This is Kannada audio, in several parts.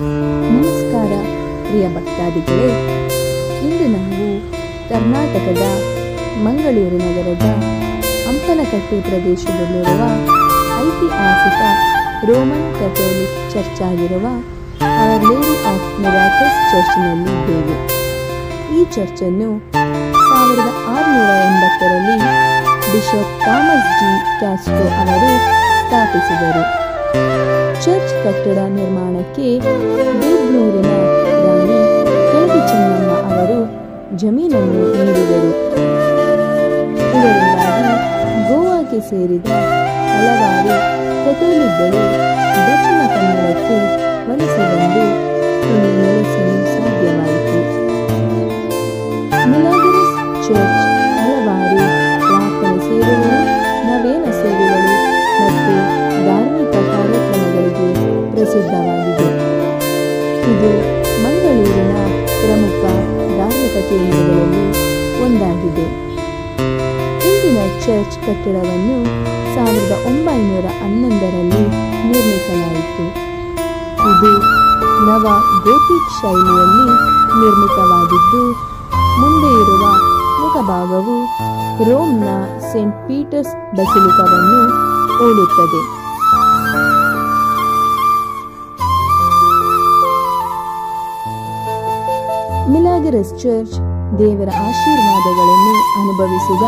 ನಮಸ್ಕಾರ ಪ್ರಿಯ ಭಕ್ತಾದಿಗಳೇ, ಇಂದು ನಾವು ಕರ್ನಾಟಕದ ಮಂಗಳೂರು ನಗರದ ಹಂಪನಕಟ್ಟೆ ಪ್ರದೇಶದಲ್ಲಿರುವ ಐತಿಹಾಸಿಕ ರೋಮನ್ ಕ್ಯಾಥೋಲಿಕ್ ಚರ್ಚ್ ಆಗಿರುವ ಅವರ್ ಲೇಡಿ ಆಫ್ ಮಿರಾಕಲ್ಸ್ ಚರ್ಚ್ನಲ್ಲಿ ಇದ್ದೇವೆ. ಈ ಚರ್ಚನ್ನು 1680ರಲ್ಲಿ ಬಿಷಪ್ ಥಾಮಸ್ ಜಿ ಕ್ಯಾಸ್ಟ್ರೋ ಅವರು ಸ್ಥಾಪಿಸಿದರು. ಚರ್ಚ್ ಕಟ್ಟಡ ನಿರ್ಮಾಣಕ್ಕೆ ಬೇಬ್ನೂರಿನ ರಾಣಿ ಕೆಳದಿ ಚೆನ್ನಮ್ಮ ಅವರು ಜಮೀನನ್ನು ನೀಡಿದರು. ಇದರಿಂದಾಗಿ ಗೋವಾಕ್ಕೆ ಸೇರಿದ ಹಲವಾರು ಕೆಥೋಲಿಕ್ಗಳು ದಕ್ಷಿಣ ಕನ್ನಡಕ್ಕೆ ವಲಸೆ ಬಂದು ಇಲ್ಲಿ ನೆಲೆಸಲು ಸಾಧ್ಯವಾಯಿತು. ಮಿಲಾಗರಸ್ ಚರ್ಚ್ ಹಲವಾರು ಪ್ರಾರ್ಥನೆ ಸೇವೆಗಳು, ನವೇನ ಸೇವೆಗಳು ಮತ್ತು ಧಾರ್ಮಿಕ ಕಾರ್ಯಕ್ರಮಗಳಿಗೆ ಪ್ರಸಿದ್ಧವಾಗಿದೆ. ಇದು ಮಂಗಳೂರಿನ ಪ್ರಮುಖ ಧಾರ್ಮಿಕ ಕೇಂದ್ರಗಳಲ್ಲಿ ಒಂದಾಗಿದೆ. ಇಂದಿನ ಚರ್ಚ್ ಕಟ್ಟಡವನ್ನು 1911ರಲ್ಲಿ ನಿರ್ಮಿಸಲಾಯಿತು. ಇದು ನವ ಗೋಥಿಕ್ ಶೈಲಿಯಲ್ಲಿ ನಿರ್ಮಿತವಾಗಿದ್ದು, ಮುಂದೆ ಇರುವ ಮುಖಭಾಗವು ರೋಮ್ನ ಸೇಂಟ್ ಪೀಟರ್ಸ್ ಬೆಸಿಲಿಕಾವನ್ನು ಹೋಲುತ್ತದೆ. ಮಿಲಾಗರಸ್ ಚರ್ಚ್ ದೇವರ ಆಶೀರ್ವಾದಗಳನ್ನು ಅನುಭವಿಸಿದ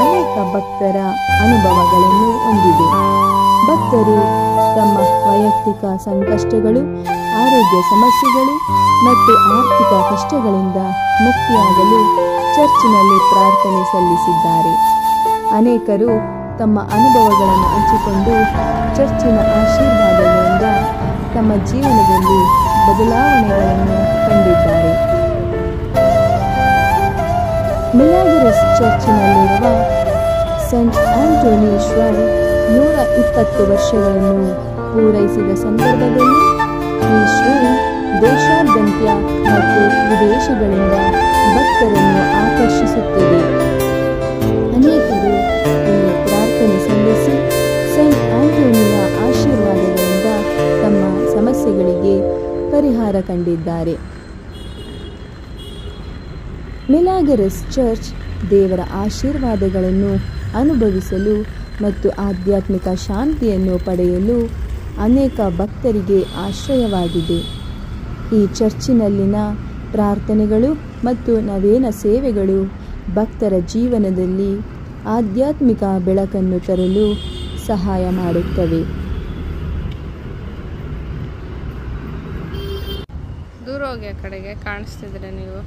ಅನೇಕ ಭಕ್ತರ ಅನುಭವಗಳನ್ನು ಹೊಂದಿದೆ. ಭಕ್ತರು ತಮ್ಮ ವೈಯಕ್ತಿಕ ಸಂಕಷ್ಟಗಳು, ಆರೋಗ್ಯ ಸಮಸ್ಯೆಗಳು ಮತ್ತು ಆರ್ಥಿಕ ಕಷ್ಟಗಳಿಂದ ಮುಕ್ತಿಯಾಗಲು ಚರ್ಚಿನಲ್ಲಿ ಪ್ರಾರ್ಥನೆ ಸಲ್ಲಿಸಿದ್ದಾರೆ. ಅನೇಕರು ತಮ್ಮ ಅನುಭವಗಳನ್ನು ಹಂಚಿಕೊಂಡು ಚರ್ಚಿನ ಆಶೀರ್ವಾದಗಳಿಂದ ತಮ್ಮ ಜೀವನದಲ್ಲಿ ಬದಲಾವಣೆಗಳನ್ನು ಕಂಡಿದ್ದಾರೆ. ಮಿಲಾಗರಸ್ ಚರ್ಚಿನಲ್ಲಿರುವ ಸೆಂಟ್ ಆಂಟೋನಿ ಶ್ರೈನ್ 120 ವರ್ಷಗಳನ್ನು ಪೂರೈಸಿದ ಸಂದರ್ಭದಲ್ಲಿ ಈ ಶ್ರೈನ್ ದೇಶಾದ್ಯಂತ ಮತ್ತು ವಿದೇಶಗಳಿಂದ ಭಕ್ತರನ್ನು ಆಕರ್ಷಿಸುತ್ತದೆ. ಅನೇಕರು ಇಲ್ಲಿ ಪ್ರಾರ್ಥನೆ ಸಲ್ಲಿಸಿ ಸೆಂಟ್ ಆಂಟೋನಿಯ ಆಶೀರ್ವಾದಗಳಿಂದ ತಮ್ಮ ಸಮಸ್ಯೆಗಳಿಗೆ ಪರಿಹಾರ ಕಂಡಿದ್ದಾರೆ. ಮಿಲಾಗರಸ್ ಚರ್ಚ್ ದೇವರ ಆಶೀರ್ವಾದಗಳನ್ನು ಅನುಭವಿಸಲು ಮತ್ತು ಆಧ್ಯಾತ್ಮಿಕ ಶಾಂತಿಯನ್ನು ಪಡೆಯಲು ಅನೇಕ ಭಕ್ತರಿಗೆ ಆಶ್ರಯವಾಗಿದೆ. ಈ ಚರ್ಚಿನಲ್ಲಿನ ಪ್ರಾರ್ಥನೆಗಳು ಮತ್ತು ನವೇನ ಸೇವೆಗಳು ಭಕ್ತರ ಜೀವನದಲ್ಲಿ ಆಧ್ಯಾತ್ಮಿಕ ಬೆಳಕನ್ನು ತರಲು ಸಹಾಯ ಮಾಡುತ್ತವೆ. ದೂರ ಹೋಗಿ ಆ ಕಡೆಗೆ ಕಾಣಿಸ್ತಿದ್ರೆ ನೀವು